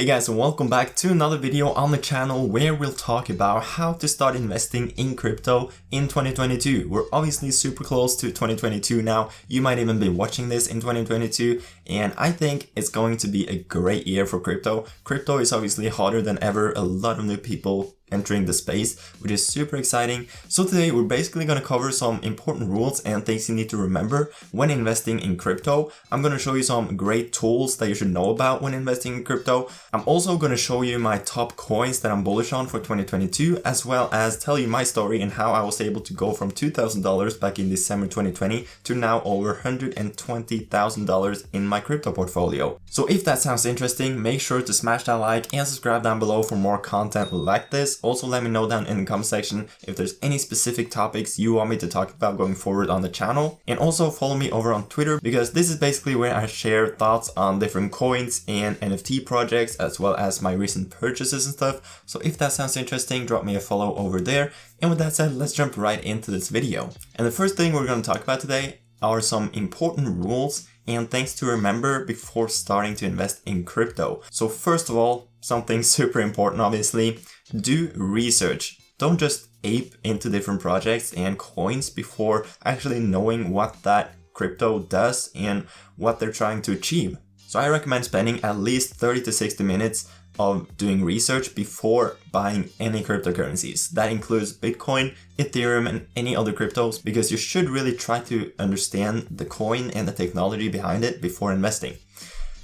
Hey guys, and welcome back to another video on the channel where we'll talk about how to start investing in crypto in 2022. We're obviously super close to 2022 now. You might even be watching this in 2022, and I think it's going to be a great year for crypto. Crypto is obviously hotter than ever, a lot of new people entering the space, which is super exciting. So today we're basically going to cover some important rules and things you need to remember when investing in crypto. I'm going to show you some great tools that you should know about when investing in crypto. I'm also going to show you my top coins that I'm bullish on for 2022, as well as tell you my story and how I was able to go from $2,000 back in December 2020 to now over $120,000 in my crypto portfolio. So if that sounds interesting, make sure to smash that like and subscribe down below for more content like this. Also, let me know down in the comment section if there's any specific topics you want me to talk about going forward on the channel. And also follow me over on Twitter, because this is basically where I share thoughts on different coins and NFT projects, as well as my recent purchases and stuff. So if that sounds interesting, drop me a follow over there. And with that said, let's jump right into this video. And the first thing we're going to talk about today are some important rules and things to remember before starting to invest in crypto. So first of all, something super important, obviously, do research. Don't just ape into different projects and coins before actually knowing what that crypto does and what they're trying to achieve. So I recommend spending at least 30 to 60 minutes of doing research before buying any cryptocurrencies. That includes Bitcoin, Ethereum, and any other cryptos, because you should really try to understand the coin and the technology behind it before investing.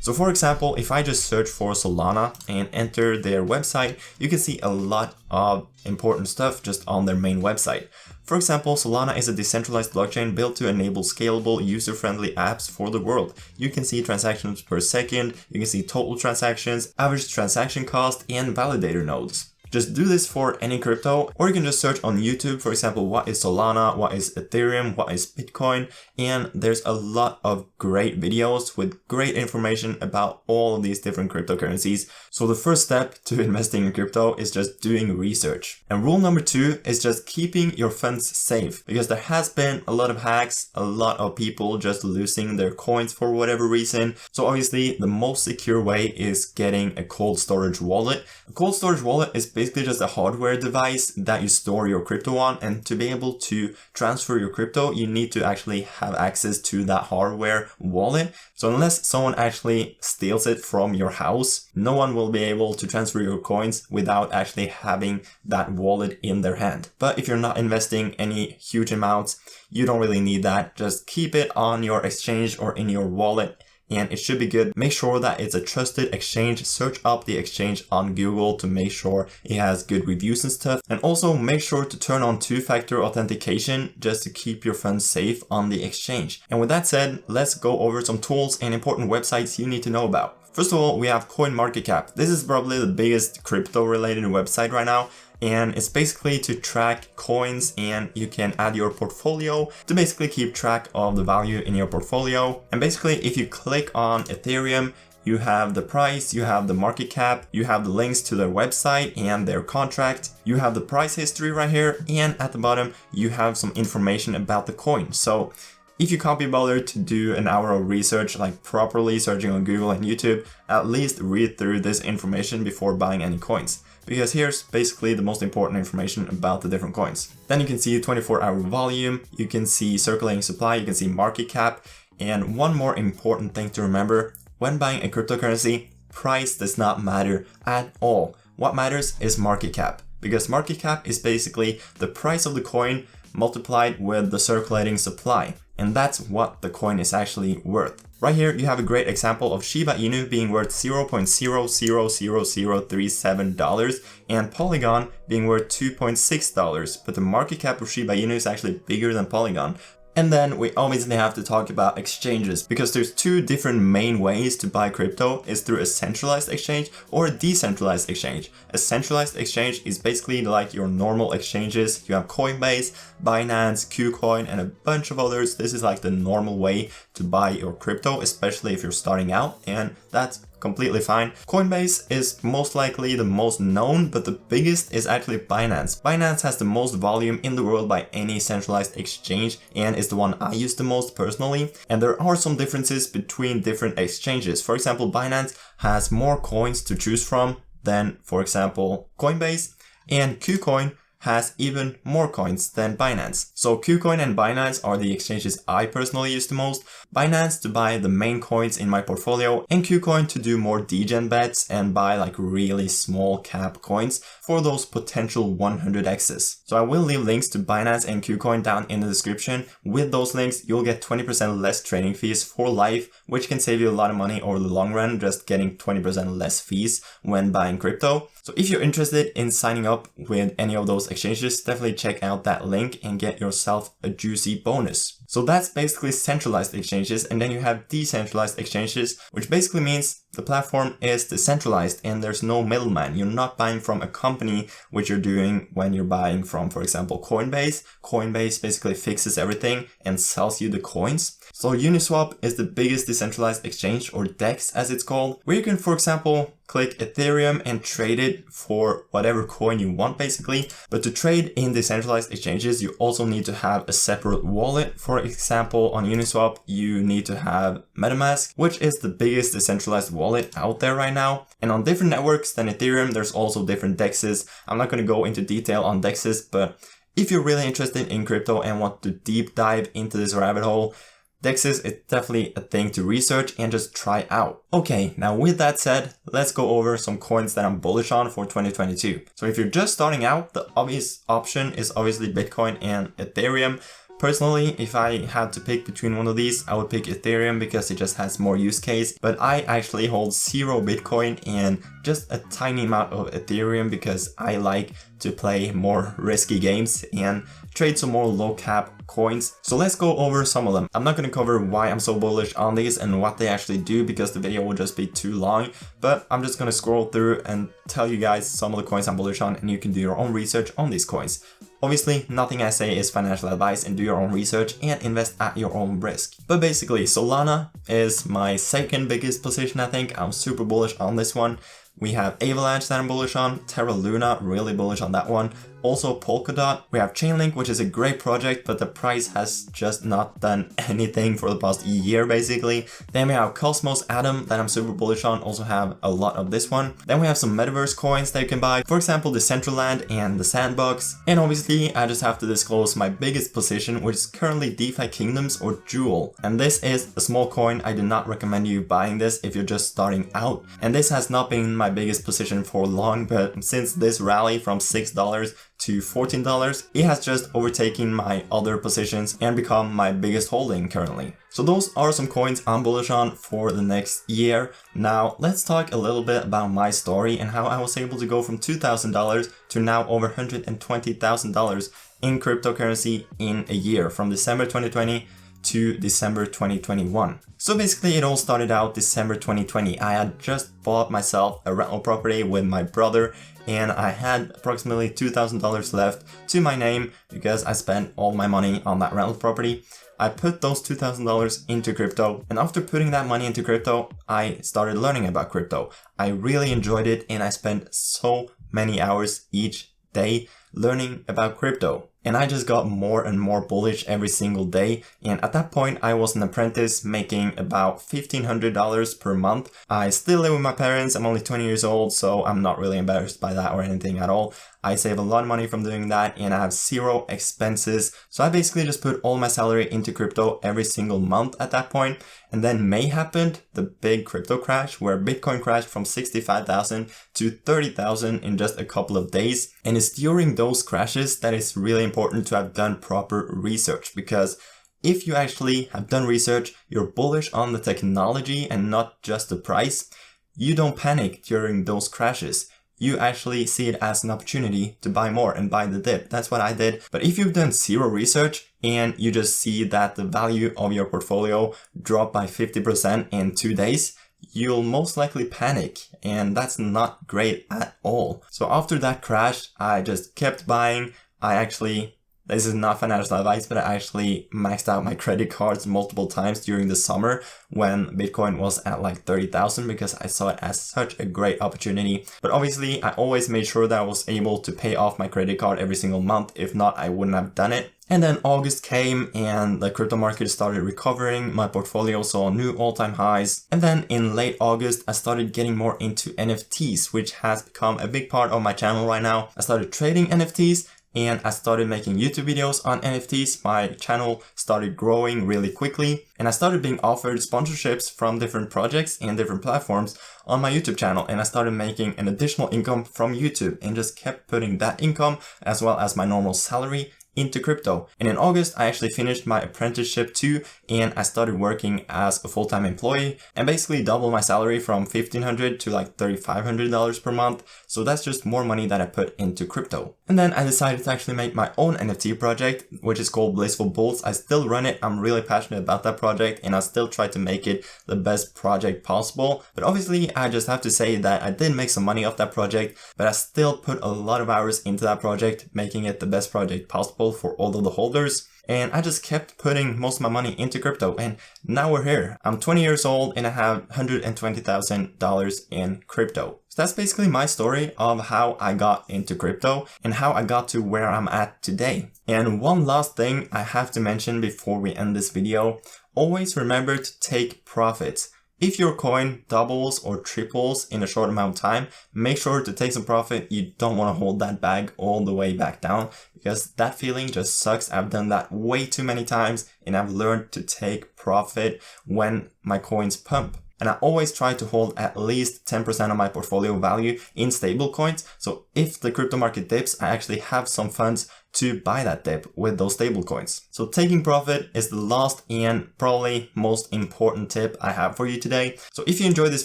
So for example, if I just search for Solana and enter their website, you can see a lot of important stuff just on their main website. For example, Solana is a decentralized blockchain built to enable scalable, user-friendly apps for the world. You can see transactions per second, you can see total transactions, average transaction cost, and validator nodes. Just do this for any crypto, or you can just search on YouTube, for example, what is Solana, what is Ethereum, what is Bitcoin, and there's a lot of great videos with great information about all of these different cryptocurrencies. So the first step to investing in crypto is just doing research. And rule number 2 is just keeping your funds safe, because there has been a lot of hacks, a lot of people just losing their coins for whatever reason. So obviously the most secure way is getting a cold storage wallet. A cold storage wallet is basically just a hardware device that you store your crypto on, and to be able to transfer your crypto, you need to actually have access to that hardware wallet. So unless someone actually steals it from your house, no one will be able to transfer your coins without actually having that wallet in their hand. But if you're not investing any huge amounts, you don't really need that. Just keep it on your exchange or in your wallet, and it should be good. Make sure that it's a trusted exchange. Search up the exchange on Google to make sure it has good reviews and stuff. And also make sure to turn on two-factor authentication just to keep your funds safe on the exchange. And with that said, let's go over some tools and important websites you need to know about. First of all, we have CoinMarketCap. This is probably the biggest crypto-related website right now. And it's basically to track coins, and you can add your portfolio to basically keep track of the value in your portfolio. And basically, if you click on Ethereum, you have the price, you have the market cap, you have the links to their website and their contract, you have the price history right here, and at the bottom, you have some information about the coin. So if you can't be bothered to do an hour of research, like properly searching on Google and YouTube, at least read through this information before buying any coins, because here's basically the most important information about the different coins. Then you can see 24-hour volume, you can see circulating supply, you can see market cap, and one more important thing to remember: when buying a cryptocurrency, price does not matter at all. What matters is market cap, because market cap is basically the price of the coin multiplied with the circulating supply. And that's what the coin is actually worth. Right here, you have a great example of Shiba Inu being worth $0.000037 and Polygon being worth $2.6, but the market cap of Shiba Inu is actually bigger than Polygon. And then we obviously have to talk about exchanges, because there's two different main ways to buy crypto. Is through a centralized exchange or a decentralized exchange. A centralized exchange is basically like your normal exchanges. You have Coinbase, Binance, KuCoin, and a bunch of others. This is like the normal way to buy your crypto, especially if you're starting out, and that's completely fine. Coinbase is most likely the most known, but the biggest is actually Binance. Binance has the most volume in the world by any centralized exchange and is the one I use the most personally. And there are some differences between different exchanges. For example, Binance has more coins to choose from than, for example, Coinbase, and KuCoin has even more coins than Binance. So KuCoin and Binance are the exchanges I personally use the most. Binance to buy the main coins in my portfolio, and KuCoin to do more degen bets and buy like really small cap coins for those potential 100x's. So I will leave links to Binance and KuCoin down in the description. With those links, you'll get 20% less trading fees for life, which can save you a lot of money over the long run, just getting 20% less fees when buying crypto. So if you're interested in signing up with any of those exchanges, definitely check out that link and get yourself a juicy bonus. So that's basically centralized exchanges, and then you have decentralized exchanges, which basically means the platform is decentralized and there's no middleman. You're not buying from a company, which you're doing when you're buying from, for example, Coinbase. Coinbase basically fixes everything and sells you the coins. So Uniswap is the biggest decentralized exchange, or DEX as it's called, where you can, for example, click Ethereum and trade it for whatever coin you want basically. But to trade in decentralized exchanges, you also need to have a separate wallet. For example, on Uniswap, you need to have MetaMask, which is the biggest decentralized wallet out there right now. And on different networks than Ethereum, there's also different DEXs. I'm not going to go into detail on DEXs, but if you're really interested in crypto and want to deep dive into this rabbit hole, DEXs is definitely a thing to research and just try out. Okay, now with that said, let's go over some coins that I'm bullish on for 2022. So if you're just starting out, the obvious option is obviously Bitcoin and Ethereum. Personally, if I had to pick between one of these, I would pick Ethereum because it just has more use case. But I actually hold 0 Bitcoin and just a tiny amount of Ethereum because I like to play more risky games and trade some more low cap coins. So let's go over some of them. I'm not going to cover why I'm so bullish on these and what they actually do because the video will just be too long, but I'm just going to scroll through and tell you guys some of the coins I'm bullish on, and you can do your own research on these coins. Obviously, nothing I say is financial advice, and do your own research and invest at your own risk. But basically, Solana is my second biggest position, I think. I'm super bullish on this one. We have Avalanche that I'm bullish on, Terra Luna, really bullish on that one. Also Polkadot. We have Chainlink, which is a great project, but the price has just not done anything for the past year basically. Then we have Cosmos Atom that I'm super bullish on, also have a lot of this one. Then we have some metaverse coins that you can buy, for example Decentraland and the Sandbox. And obviously I just have to disclose my biggest position, which is currently DeFi Kingdoms, or Jewel. And this is a small coin. I do not recommend you buying this if you're just starting out. And this has not been my biggest position for long, but since this rally from $6 to $14, it has just overtaken my other positions and become my biggest holding currently. So those are some coins I'm bullish on for the next year. Now let's talk a little bit about my story and how I was able to go from $2,000 to now over $120,000 in cryptocurrency in a year, from December 2020 to December 2021. So basically it all started out December 2020. I had just bought myself a rental property with my brother, and I had approximately $2,000 left to my name because I spent all my money on that rental property. I put those $2,000 into crypto, and after putting that money into crypto, I started learning about crypto. I really enjoyed it, and I spent so many hours each day learning about crypto. And I just got more and more bullish every single day. And at that point, I was an apprentice making about $1,500 per month. I still live with my parents. I'm only 20 years old, so I'm not really embarrassed by that or anything at all. I save a lot of money from doing that, and I have 0 expenses. So I basically just put all my salary into crypto every single month at that point. And then May happened, the big crypto crash, where Bitcoin crashed from 65,000 to 30,000 in just a couple of days. And it's during those crashes that it's really important to have done proper research, because if you actually have done research, you're bullish on the technology and not just the price, you don't panic during those crashes. You actually see it as an opportunity to buy more and buy the dip. That's what I did. But if you've done 0 research and you just see that the value of your portfolio dropped by 50% in 2 days, you'll most likely panic, and that's not great at all. So after that crash, I just kept buying. I actually This is not financial advice, but I actually maxed out my credit cards multiple times during the summer when Bitcoin was at like 30,000 because I saw it as such a great opportunity. But obviously I always made sure that I was able to pay off my credit card every single month. If not, I wouldn't have done it. And then August came and the crypto market started recovering. My portfolio saw new all-time highs. And then in late August, I started getting more into NFTs, which has become a big part of my channel right now. I started trading NFTs and I started making YouTube videos on NFTs. My channel started growing really quickly and I started being offered sponsorships from different projects and different platforms on my YouTube channel, and I started making an additional income from YouTube and just kept putting that income as well as my normal salary into crypto. And in August, I actually finished my apprenticeship too, and I started working as a full-time employee and basically doubled my salary from $1,500 to like $3,500 per month. So that's just more money that I put into crypto. And then I decided to actually make my own NFT project, which is called Blissful Bulls. I still run it. I'm really passionate about that project and I still try to make it the best project possible. But obviously, I just have to say that I did make some money off that project, but I still put a lot of hours into that project, making it the best project possible for all of the holders. And I just kept putting most of my money into crypto, and now we're here. I'm 20 years old and I have $120,000 in crypto. So that's basically my story of how I got into crypto and how I got to where I'm at today. And one last thing I have to mention before we end this video, always remember to take profits. If your coin doubles or triples in a short amount of time, make sure to take some profit. You don't want to hold that bag all the way back down because that feeling just sucks. I've done that way too many times and I've learned to take profit when my coins pump. And I always try to hold at least 10% of my portfolio value in stable coins. So if the crypto market dips, I actually have some funds to buy that dip with those stable coins. So taking profit is the last and probably most important tip I have for you today. So if you enjoyed this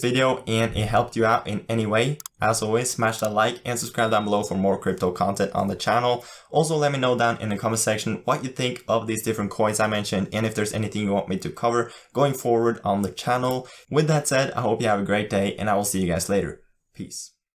video and it helped you out in any way, as always, smash that like and subscribe down below for more crypto content on the channel. Also, let me know down in the comment section what you think of these different coins I mentioned and if there's anything you want me to cover going forward on the channel. With that said, I hope you have a great day and I will see you guys later. Peace.